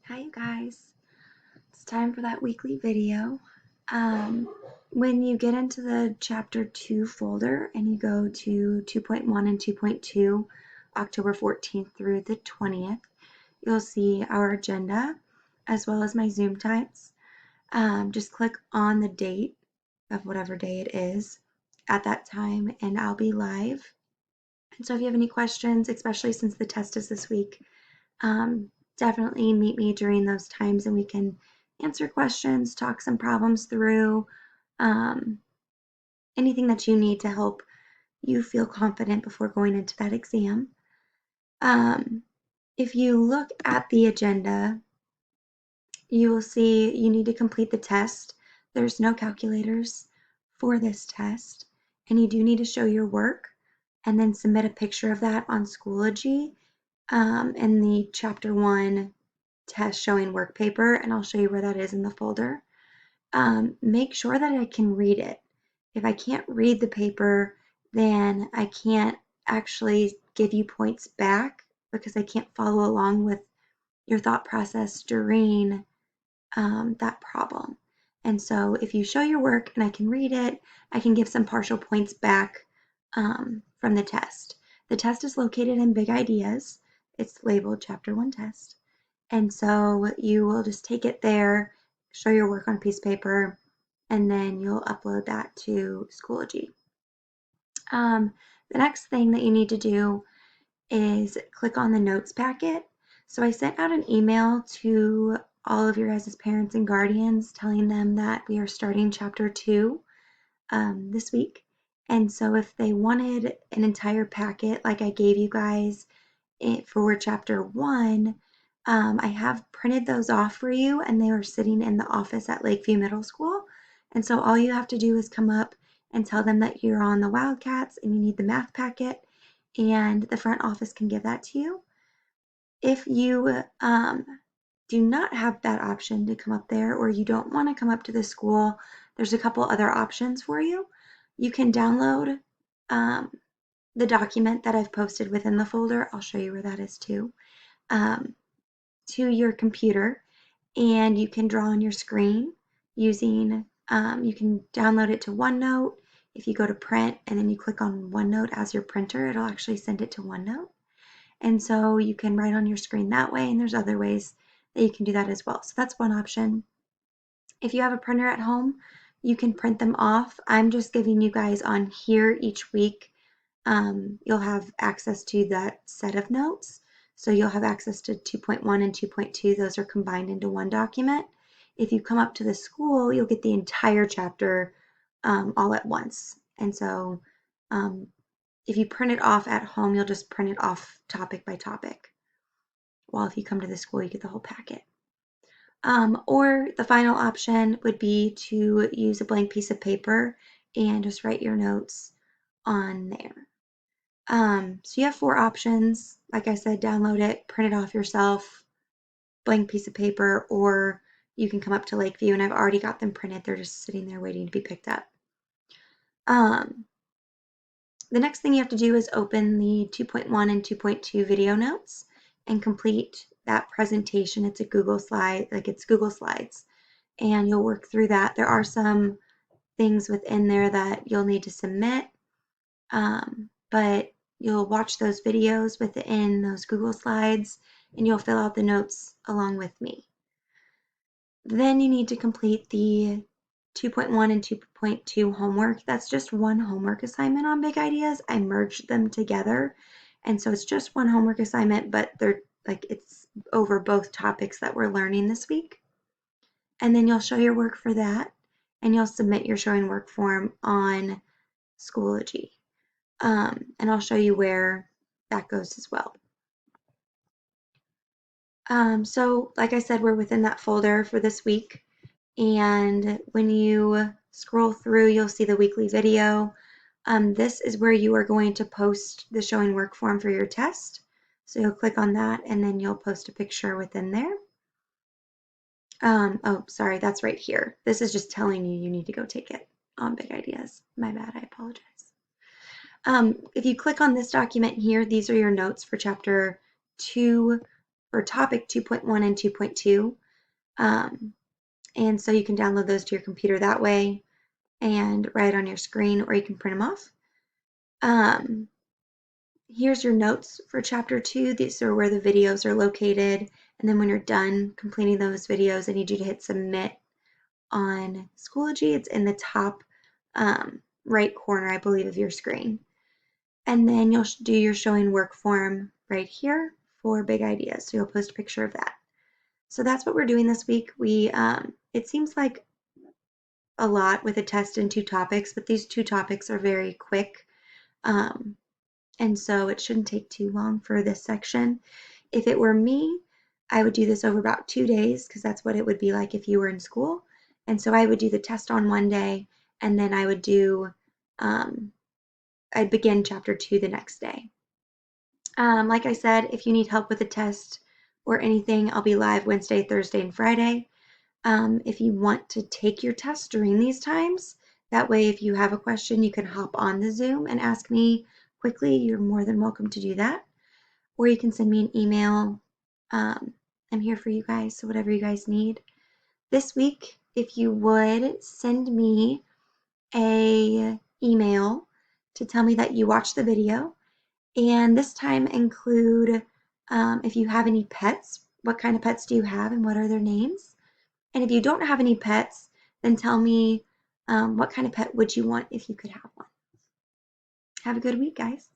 Hi, you guys. It's time for that weekly video. When you get into the chapter 2 folder and you go to 2.1 and 2.2, October 14th through the 20th, you'll see our agenda as well as my Zoom times. Just click on the date of whatever day it is at that time and I'll be live. And so if you have any questions, especially since the test is this week, definitely meet me during those times and we can answer questions, talk some problems through, anything that you need to help you feel confident before going into that exam. If you look at the agenda, you will see you need to complete the test. There's no calculators for this test, and you do need to show your work and then submit a picture of that on Schoology in the chapter 1 test showing work paper, and I'll show you where that is in the folder. Make sure that I can read it. If I can't read the paper, then I can't actually give you points back because I can't follow along with your thought process during that problem. And so if you show your work and I can read it, I can give some partial points back from the test. The test is located in Big Ideas. It's labeled Chapter 1 Test. And so you will just take it there, show your work on a piece of paper, and then you'll upload that to Schoology. The next thing that you need to do is click on the notes packet. So I sent out an email to all of your guys' parents and guardians telling them that we are starting chapter 2 this week. And so if they wanted an entire packet like I gave you guys for chapter 1, I have printed those off for you and they are sitting in the office at Lakeview Middle School. And so all you have to do is come up and tell them that you're on the Wildcats and you need the math packet, and the front office can give that to you. If you do not have that option to come up there, or you don't want to come up to the school, there's a couple other options for you. You can download the document that I've posted within the folder. I'll show you where that is too. To your computer, and you can draw on your screen using, you can download it to OneNote. If you go to print and then you click on OneNote as your printer, it'll actually send it to OneNote. And so you can write on your screen that way, and there's other ways that you can do that as well. So that's one option. If you have a printer at home, you can print them off. I'm just giving you guys on here each week. You'll have access to that set of notes. So you'll have access to 2.1 and 2.2. Those are combined into one document. If you come up to the school, you'll get the entire chapter all at once. And so if you print it off at home, you'll just print it off topic by topic. While if you come to the school, you get the whole packet. Or the final option would be to use a blank piece of paper and just write your notes on there. So you have 4 options. Like I said, download it, print it off yourself, blank piece of paper, or you can come up to Lakeview, and I've already got them printed. They're just sitting there waiting to be picked up. The next thing you have to do is open the 2.1 and 2.2 video notes and complete that presentation. It's a Google slide, it's Google Slides, and you'll work through that. There are some things within there that you'll need to submit, but you'll watch those videos within those Google Slides, and you'll fill out the notes along with me. Then you need to complete the 2.1 and 2.2 homework. That's just one homework assignment on Big Ideas. I merged them together, and so it's just one homework assignment, but it's over both topics that we're learning this week. And then you'll show your work for that, and you'll submit your showing work form on Schoology. And I'll show you where that goes as well. So like I said, we're within that folder for this week. And when you scroll through, you'll see the weekly video. This is where you are going to post the showing work form for your test. So you'll click on that and then you'll post a picture within there. Oh, sorry, that's right here. This is just telling you need to go take it on Big Ideas. My bad, I apologize. If you click on this document here, these are your notes for chapter 2 for topic 2.1 and 2.2. And so you can download those to your computer that way and write on your screen, or you can print them off. Here's your notes for chapter 2. These are where the videos are located. And then when you're done completing those videos, I need you to hit submit on Schoology. It's in the top right corner, I believe, of your screen. And then you'll do your showing work form right here for Big Ideas. So you'll post a picture of that. So that's what we're doing this week. It seems like a lot with a test and 2 topics, but these 2 topics are very quick. And so it shouldn't take too long for this section. If it were me, I would do this over about 2 days because that's what it would be like if you were in school. And so I would do the test on one day, and then I would I'd begin chapter 2 the next day. Like I said, if you need help with a test or anything, I'll be live Wednesday, Thursday, and Friday. If you want to take your test during these times, that way if you have a question, you can hop on the Zoom and ask me quickly. You're more than welcome to do that. Or you can send me an email. I'm here for you guys, so whatever you guys need. This week, if you would send me a email to tell me that you watched the video, and this time include if you have any pets, what kind of pets do you have and what are their names? And if you don't have any pets, then tell me what kind of pet would you want if you could have one. Have a good week, guys.